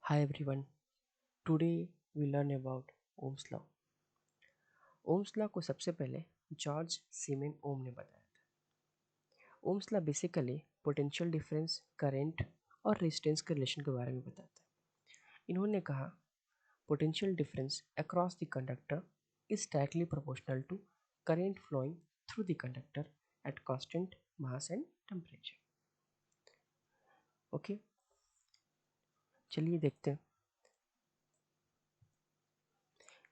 Hi everyone. Today we learn about Ohm's law. Ohm's law को सबसे पहले George सीमेन ओम ने बताया था. Ohm's law basically potential difference, current और रेजिस्टेंस के रिलेशन के बारे में बताता है. इन्होंने कहा potential difference across the conductor is directly proportional to current flowing through the conductor at constant mass and temperature. Okay, चलिए देखते हैं.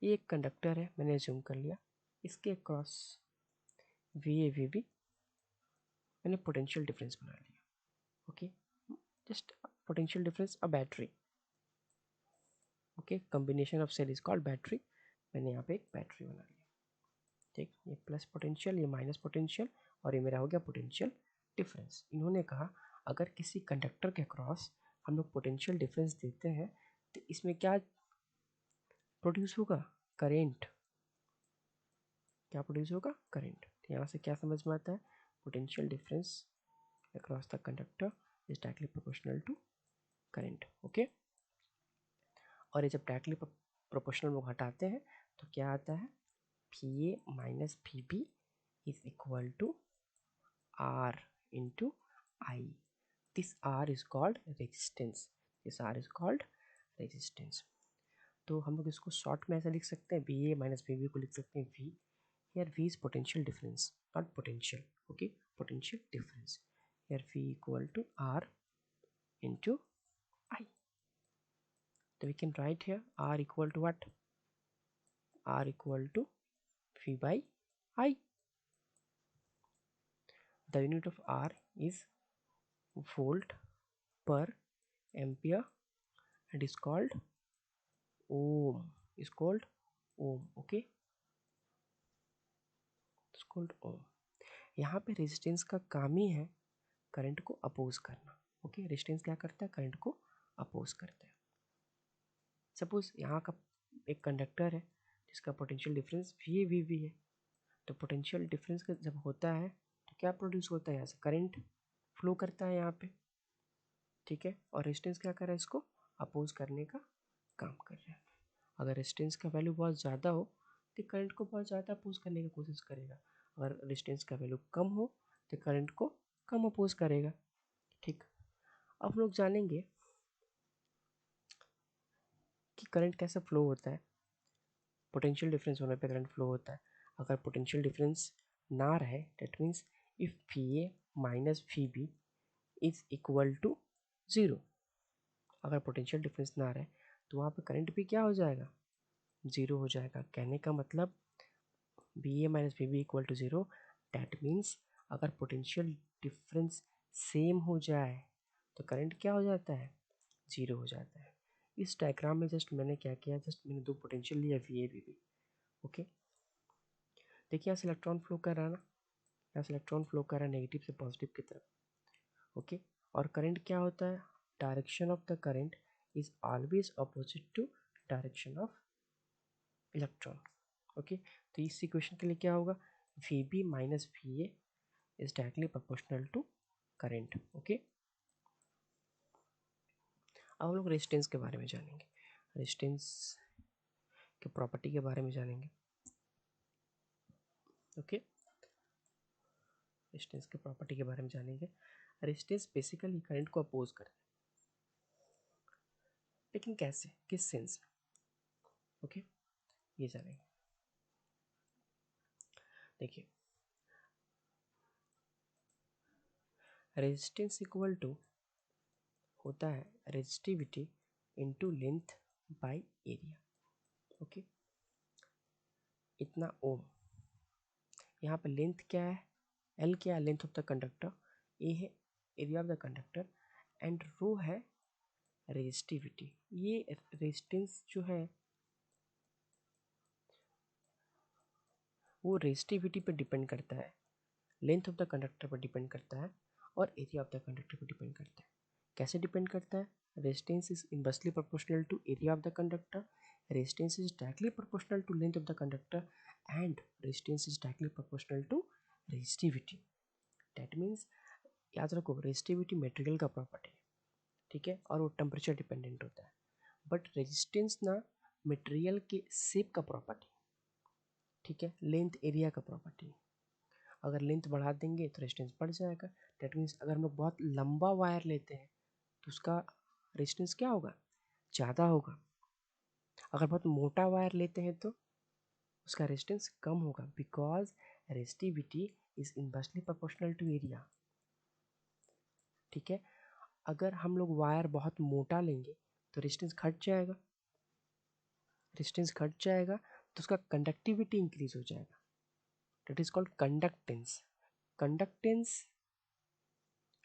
ये एक कंडक्टर है, मैंने जूम कर लिया. इसके across V A V B मैंने पोटेंशियल डिफरेंस बना लिया. Okay, just potential difference a battery. Okay, combination of cell is called battery. मैंने यहाँ पे एक बैटरी बना लिया. ठीक, ये प्लस पोटेंशियल, ये माइनस पोटेंशियल, और ये मेरा हो गया पोटेंशियल डिफरेंस. इन्होंने कहा अगर किसी कंडक्टर के अक्रॉस हम लोग पोटेंशियल डिफरेंस देते हैं तो इसमें क्या प्रोड्यूस होगा? करेंट. क्या प्रोड्यूस होगा? करेंट. यहाँ से क्या समझ में आता है? Potential difference across the conductor is directly proportional to current. Okay, और ये जब डायरेक्टली प्रोपोर्शनल में घटाते हैं तो क्या आता है? P A minus P B is equal to R into I. This R is called resistance. This R is called resistance. तो हम लोग इसको शॉर्ट में ऐसा लिख सकते हैं, B A minus B B को लिख सकते हैं V. Here V is potential difference, not potential. Okay, potential difference. Here V equal to R into I. So we can write here R equal to what? R equal to V by I. The unit of R is volt per ampere and is called ohm. Is called ohm. Okay, it's called ohm. यहाँ पे resistance का काम ही है current को oppose करना. Okay, resistance क्या करता है? करंट को अपोज करता है. सपोज यहाँ का एक कंडक्टर है जिसका potential difference V V V है. तो पोटेंशियल डिफरेंस का जब होता है तो क्या प्रोड्यूस होता है? यहाँ से करंट फ्लो करता है यहाँ पे. ठीक है, और रेजिस्टेंस क्या कर रहा है? इसको अपोज करने का काम कर रहा है. अगर रेजिस्टेंस का वैल्यू बहुत ज़्यादा हो तो करंट को बहुत ज़्यादा अपोज करने की कोशिश करेगा. अगर रेजिस्टेंस का वैल्यू कम हो तो करंट को कम अपोज करेगा. ठीक, अब लोग जानेंगे कि करंट कैसे फ्लो होता है. पोटेंशियल डिफरेंस होने पे करंट फ्लो होता है. अगर पोटेंशियल डिफरेंस ना रहे that means if P A minus V B is equal to zero. अगर पोटेंशियल डिफरेंस ना रहे तो वहाँ पे करंट भी क्या हो जाएगा? ज़ीरो हो जाएगा. कहने का मतलब B A minus B B equal to zero. That means अगर पोटेंशियल डिफरेंस सेम हो जाए तो करंट क्या हो जाता है? ज़ीरो हो जाता है. इस डायग्राम में जस्ट मैंने क्या किया, जस्ट मैंने दो पोटेंशियल लिया V A B B. Okay, देखिए यहाँ से इलेक्ट्रॉन फ्लो कर रहा है ना, यहाँ से इलेक्ट्रॉन फ्लो कर रहा है नेगेटिव से पॉजिटिव की तरफ. ओके, और करंट क्या होता है? Direction of the current is always opposite to direction of electron. Okay, तो इस इक्वेशन के लिए क्या होगा? V B minus V A is directly proportional to current. Okay, अब हम लोग रेजिस्टेंस के बारे में जानेंगे. रेजिस्टेंस के प्रॉपर्टी के बारे में जानेंगे. ओके, रेजिस्टेंस के प्रॉपर्टी के बारे में जानेंगे. रेजिस्टेंस बेसिकली करंट को अपोज करता है, लेकिन कैसे, किस सेंस में? ओके, ये जानेंगे. देखिए, रेजिस्टेंस इक्वल टू होता है resistivity into length by area. Okay, इतना ओम. यहाँ पे लेंथ क्या है? एल क्या है? Length of the conductor. A है area of the conductor and rho है रेजिस्टिविटी. ये रेजिस्टेंस जो है वो रेजिस्टिविटी पर डिपेंड करता है, लेंथ ऑफ द कंडक्टर पर डिपेंड करता है, और एरिया ऑफ द कंडक्टर पर डिपेंड करता है. कैसे डिपेंड करता है? Resistance is inversely proportional to area of the conductor. Resistance is directly proportional to length of the conductor and resistance is directly proportional to resistivity. That means याद रखो resistivity material का property है. ठीक है, और वो टेम्परेचर डिपेंडेंट होता है. बट रेजिस्टेंस ना मटेरियल के शेप का प्रॉपर्टी, ठीक है, लेंथ एरिया का प्रॉपर्टी। अगर लेंथ बढ़ा देंगे तो रेजिस्टेंस बढ़ जाएगा। डेट मीन्स अगर हम लोग बहुत लंबा वायर लेते हैं तो उसका रेजिस्टेंस क्या होगा, ज़्यादा होगा। अगर बहुत मोटा वायर लेते हैं तो उसका रेजिस्टेंस कम होगा, because resistivity is inversely proportional to area, ठीक है। अगर हम लोग वायर बहुत मोटा लेंगे तो रेजिस्टेंस घट जाएगा, रेजिस्टेंस घट जाएगा तो उसका कंडक्टिविटी इंक्रीज हो जाएगा, that is called conductance. Conductance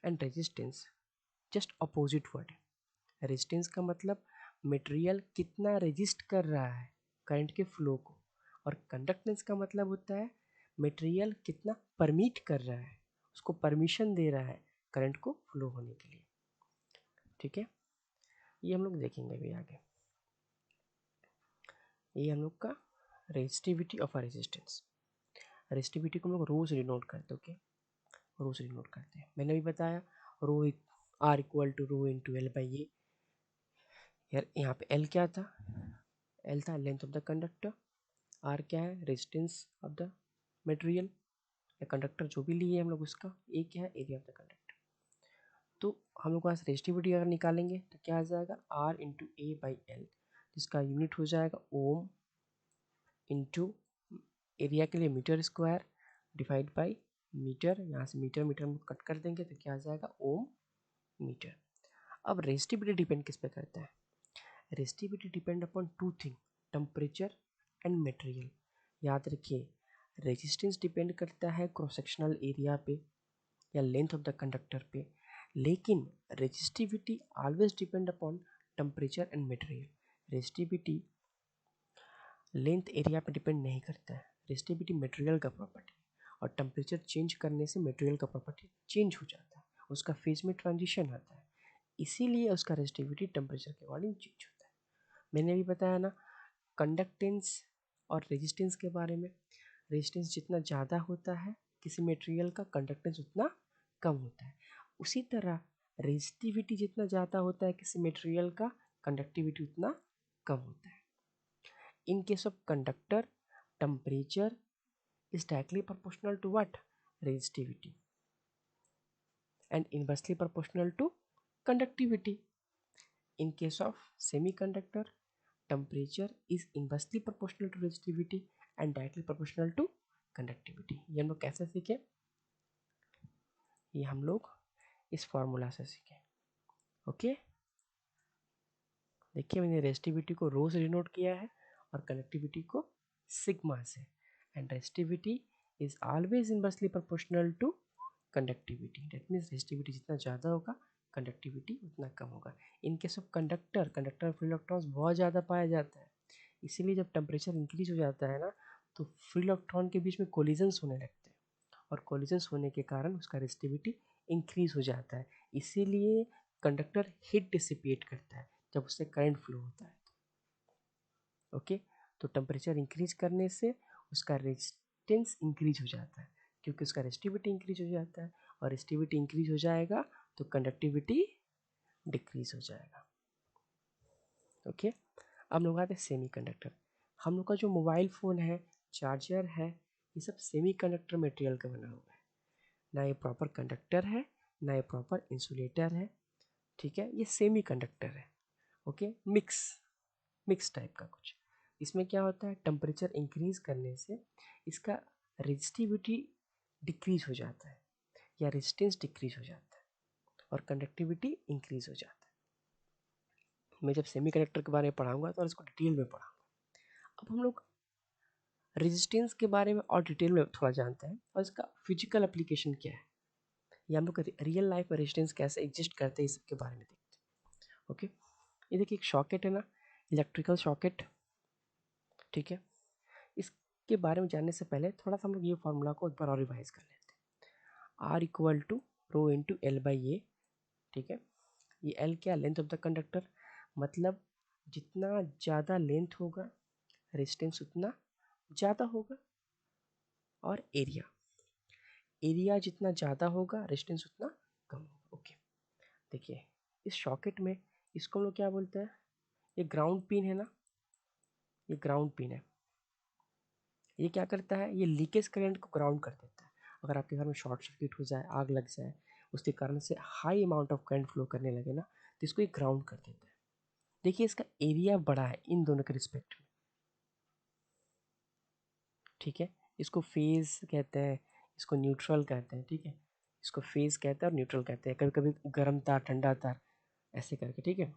and resistance just opposite word है। रेजिस्टेंस का मतलब मटेरियल कितना रेजिस्ट कर रहा है करंट के फ्लो को, और कंडक्टेंस का मतलब होता है मटेरियल कितना परमिट कर रहा है, उसको परमिशन दे रहा है करंट को फ्लो होने के लिए, ठीक है। ये हम लोग देखेंगे अभी आगे। ये हम लोग का resistivity of a resistance. Resistivity को हम लोग रो से डिनोट करते हैं, ओके, रो से डिनोट करते हैं। मैंने भी बताया rho R equal to rho into L by A. यार यहाँ पे एल क्या था, एल था length of the conductor, R क्या है, रेजिस्टेंस ऑफ द मटेरियल या कंडक्टर जो भी लिए हम लोग, उसका ए क्या है, एरिया ऑफ द कंडक्टर। तो हम लोग पास रेजिस्टिविटी अगर निकालेंगे तो क्या आ जाएगा, R into A by L, जिसका यूनिट हो जाएगा ओम इंटू एरिया के लिए metre square divide by metre. यहाँ से मीटर मीटर में कट कर देंगे तो क्या आ जाएगा, ओम मीटर। अब रेजिस्टिविटी डिपेंड किस पे करता है, resistivity depend upon two thing, temperature and material. याद रखिए, रेजिस्टेंस डिपेंड करता है क्रॉस सेक्शनल एरिया पे या लेंथ ऑफ द कंडक्टर पे, लेकिन resistivity always depend upon temperature and material. Resistivity length area पे डिपेंड नहीं करता है, रेजिस्टिविटी मटेरियल का प्रॉपर्टी, और टेम्परेचर चेंज करने से मटेरियल का प्रॉपर्टी चेंज हो जाता है, उसका फेज में ट्रांजिशन आता है, इसीलिए उसका रेजिस्टिविटी टेम्परेचर के अकॉर्डिंग चेंज होता है। मैंने भी बताया ना कंडक्टेंस और रेजिस्टेंस के बारे में, रेजिस्टेंस जितना ज़्यादा होता है किसी मटेरियल का, कंडक्टेंस उतना कम होता है। उसी तरह रेजिस्टिविटी जितना ज़्यादा होता है किसी मटेरियल का, कंडक्टिविटी उतना कम होता है। In case of conductor, temperature is directly proportional to what? Resistivity. And inversely proportional to conductivity. In case of semiconductor, temperature is inversely proportional to resistivity and directly proportional to conductivity. ये हम लोग कैसे सीखे, ये हम लोग इस formula से सीखे, ओके। देखिए मैंने रेजिस्टिविटी को रो से डिनोट किया है और कंडक्टिविटी को सिग्मा से, and resistivity is always inversely proportional to conductivity. That means resistivity जितना ज़्यादा होगा कंडक्टिविटी उतना कम होगा। In case of conductor, conductor free electrons बहुत ज़्यादा पाया जाता है, इसीलिए जब टेम्परेचर इंक्रीज हो जाता है ना तो फ्री इलेक्ट्रॉन के बीच में कोलिजन्स होने लगते हैं, और कोलिजन्स होने के कारण उसका रेजिस्टिविटी इंक्रीज हो जाता है, इसीलिए कंडक्टर हीट डिसिपेट करता है जब उससे करंट फ्लो होता है, ओके। तो टेम्परेचर इंक्रीज करने से उसका रेजिस्टेंस इंक्रीज हो जाता है, क्योंकि उसका रेजिस्टिविटी इंक्रीज हो जाता है, और रेजिस्टिविटी इंक्रीज हो जाएगा तो कंडक्टिविटी डिक्रीज हो जाएगा, ओके। अब लोग आते हैं सेमी कंडक्टर। हम लोग का जो मोबाइल फ़ोन है, चार्जर है, ये सब सेमी कंडक्टर मटेरियल का बना हुआ है, ना ये प्रॉपर कंडक्टर है ना ये प्रॉपर इंसुलेटर है, ठीक है, ये सेमी कंडक्टर है, ओके। मिक्स टाइप का कुछ। इसमें क्या होता है, टेम्परेचर इंक्रीज करने से इसका रेजिस्टिविटी डिक्रीज हो जाता है या रेजिस्टेंस डिक्रीज हो जाता है, और कंडक्टिविटी इंक्रीज हो जाता है। मैं जब सेमीकंडक्टर के बारे में पढ़ाऊंगा तो इसको डिटेल में पढ़ाऊंगा। अब हम लोग रेजिस्टेंस के बारे में और डिटेल में थोड़ा जानते हैं, और इसका फिजिकल एप्लीकेशन क्या है, या हम लोग रियल लाइफ में रेजिस्टेंस कैसे एग्जिस्ट करते हैं, इस सब के बारे में देखते हैं, ओके। ये देखिए एक सॉकेट है ना, इलेक्ट्रिकल सॉकेट, ठीक है। इसके बारे में जानने से पहले थोड़ा सा हम लोग ये फार्मूला को एक बार और रिवाइज कर लेते हैं। R equal to rho into L by A, ठीक है। ये एल क्या, लेंथ ऑफ द कंडक्टर, मतलब जितना ज़्यादा लेंथ होगा रेजिस्टेंस उतना ज़्यादा होगा, और एरिया जितना ज़्यादा होगा रेजिस्टेंस उतना कम होगा, ओके। देखिए इस सॉकेट में इसको हम लोग क्या बोलते हैं, ये ग्राउंड पिन है ना, ये ग्राउंड पिन है। ये क्या करता है, ये लीकेज करंट को ग्राउंड कर देता है। अगर आपके घर में शॉर्ट सर्किट हो जाए, आग लग जाए, उसके कारण से high amount of current flow करने लगे ना, तो इसको ये ग्राउंड कर देता है। देखिए इसका एरिया बड़ा है इन दोनों के रिस्पेक्ट में, ठीक है। इसको फेज कहते हैं, इसको न्यूट्रल कहते हैं, ठीक है। इसको फेज कहते हैं और न्यूट्रल कहते हैं, कभी कभी गर्म तार, ठंडा तार, ऐसे करके, ठीक है।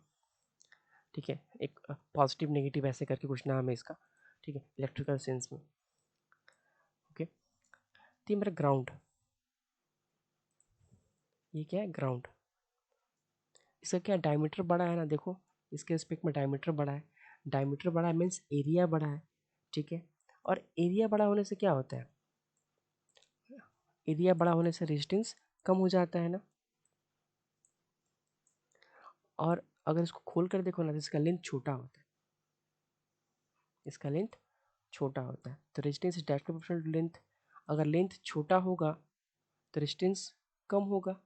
ठीक है, एक पॉजिटिव नेगेटिव ऐसे करके कुछ नाम है इसका, ठीक है, इलेक्ट्रिकल सेंस में। ओके, तो मेरा ग्राउंड, ये क्या है, ग्राउंड। इसका क्या डायमीटर बड़ा है ना, देखो इसके रिस्पेक्ट में डायमीटर बड़ा है। डायमीटर बड़ा है मीन्स एरिया बड़ा है, ठीक है। और एरिया बड़ा होने से क्या होता है, एरिया बड़ा होने से रेजिस्टेंस कम हो जाता है ना। और अगर इसको खोल कर देखो ना तो इसका लेंथ छोटा होता है, इसका लेंथ छोटा होता है। तो resistance is directly proportional to length. अगर लेंथ छोटा होगा तो रेजिस्टेंस कम होगा,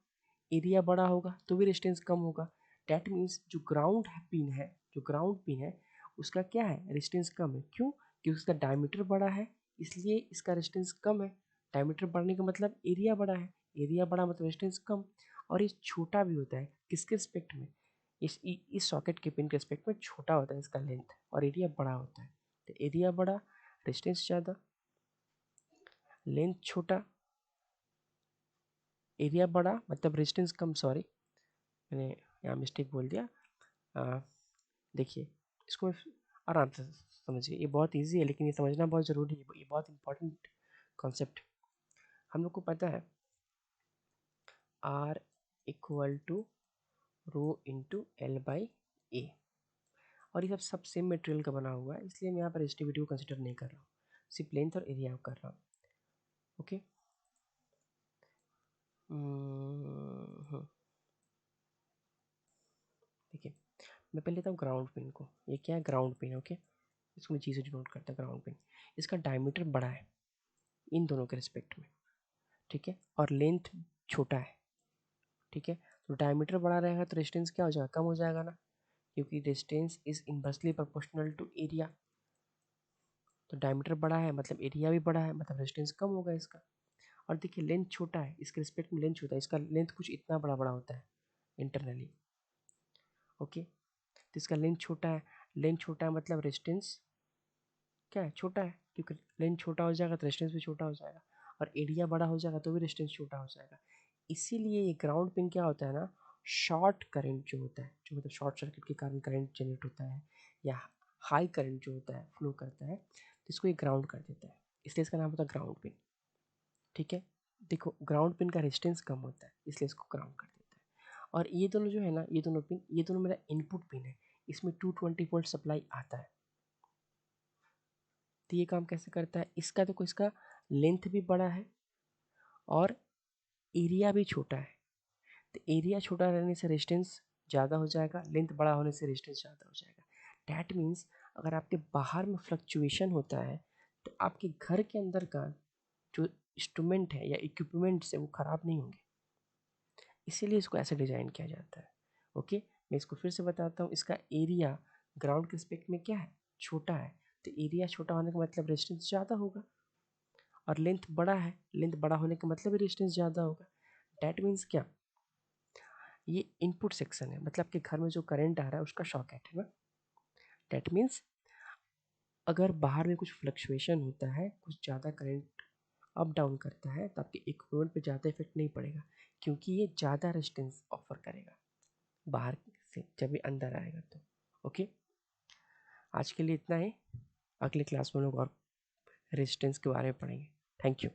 एरिया बड़ा होगा तो भी रेजिस्टेंस कम होगा। डैट मीन्स जो ग्राउंड पिन है, जो ग्राउंड पिन है उसका क्या है, रेजिस्टेंस कम है। क्यों, क्योंकि उसका डायमीटर बड़ा है, इसलिए इसका रेजिस्टेंस कम है। डायमीटर बढ़ने का मतलब एरिया बड़ा है, एरिया बड़ा मतलब रेजिस्टेंस कम। और ये छोटा भी होता है, किसके रिस्पेक्ट में, इस सॉकेट के पिन के रिस्पेक्ट में छोटा होता है इसका लेंथ, और एरिया बड़ा होता है। तो एरिया बड़ा, रेजिस्टेंस ज़्यादा, लेंथ छोटा, एरिया बड़ा मतलब रेजिस्टेंस कम। सॉरी, मैंने यहाँ मिस्टेक बोल दिया। देखिए इसको आराम से समझिए, ये बहुत इजी है लेकिन ये समझना बहुत ज़रूरी है, ये बहुत इंपॉर्टेंट कॉन्सेप्ट। हम लोग को पता है R equal to rho into L by A, और ये सब सेम मटेरियल का बना हुआ है, इसलिए मैं यहाँ पर रेजिस्टिविटी को कंसिडर नहीं कर रहा हूँ, सिर्फ लेंथ और एरिया कर रहा हूँ। ओके, देखिए मैं पहले लेता हूँ ग्राउंड पिन को। ये क्या है, ग्राउंड पिन। ओके, इसको मैं चीज़ें डिनोट करता है, ग्राउंड पिन। इसका डायमीटर बड़ा है इन दोनों के रिस्पेक्ट में, ठीक है, और लेंथ छोटा है, ठीक है। तो डायमीटर बड़ा रहेगा तो रेजिस्टेंस क्या हो जाएगा, कम हो जाएगा ना, क्योंकि resistance is inversely proportional to area. तो डायमीटर बड़ा है मतलब एरिया भी बड़ा है, मतलब रेजिस्टेंस कम होगा इसका। और देखिए लेंथ छोटा है, इसके रिस्पेक्ट में लेंथ छोटा है, इसका लेंथ कुछ इतना बड़ा बड़ा होता है इंटरनली। ओके, तो इसका लेंथ छोटा है, लेंथ छोटा है मतलब रेजिस्टेंस क्या है, छोटा है, क्योंकि लेंथ छोटा हो जाएगा तो रेजिस्टेंस भी छोटा हो जाएगा। और एरिया बड़ा हो जाएगा तो भी रेजिस्टेंस छोटा हो जाएगा। इसीलिए ये ग्राउंड पिन क्या होता है ना, शॉर्ट करंट जो होता है, जो मतलब शॉर्ट सर्किट के कारण करंट जनरेट होता है, या हाई करंट जो होता है फ्लो करता है, तो इसको ये ग्राउंड कर देता है, इसलिए इसका नाम होता है ग्राउंड पिन, ठीक है। देखो ग्राउंड पिन का रेजिस्टेंस कम होता है इसलिए इसको ग्राउंड कर देता है। और ये दोनों जो है ना, ये दोनों पिन, ये दोनों मेरा इनपुट पिन है, इसमें 220 वोल्ट सप्लाई आता है। तो ये काम कैसे करता है, इसका देखो, इसका लेंथ भी बड़ा है और एरिया भी छोटा है। तो एरिया छोटा रहने से रेजिस्टेंस ज़्यादा हो जाएगा, लेंथ बड़ा होने से रेजिस्टेंस ज़्यादा हो जाएगा। डैट मीन्स अगर आपके बाहर में फ्लक्चुएशन होता है तो आपके घर के अंदर का जो इंस्ट्रूमेंट है या इक्विपमेंट्स है वो ख़राब नहीं होंगे, इसीलिए इसको ऐसे डिज़ाइन किया जाता है। ओके, मैं इसको फिर से बताता हूँ। इसका एरिया ग्राउंड के रिस्पेक्ट में क्या है, छोटा है। तो एरिया छोटा होने का मतलब रेजिस्टेंस ज़्यादा होगा, और लेंथ बड़ा है, लेंथ बड़ा होने का मतलब रेजिस्टेंस ज़्यादा होगा। डैट मीन्स क्या, ये इनपुट सेक्शन है, मतलब आपके घर में जो करंट आ रहा है उसका सॉकेट है ना। डैट मीन्स अगर बाहर में कुछ फ्लक्चुएशन होता है, कुछ ज़्यादा करंट अप डाउन करता है, तो आपके इक्विपमेंट पे ज़्यादा इफेक्ट नहीं पड़ेगा, क्योंकि ये ज़्यादा रेजिस्टेंस ऑफर करेगा बाहर से जब ये अंदर आएगा तो। ओके, आज के लिए इतना ही, अगले क्लास में लोग और रेजिस्टेंस के बारे में पढ़ेंगे। Thank you.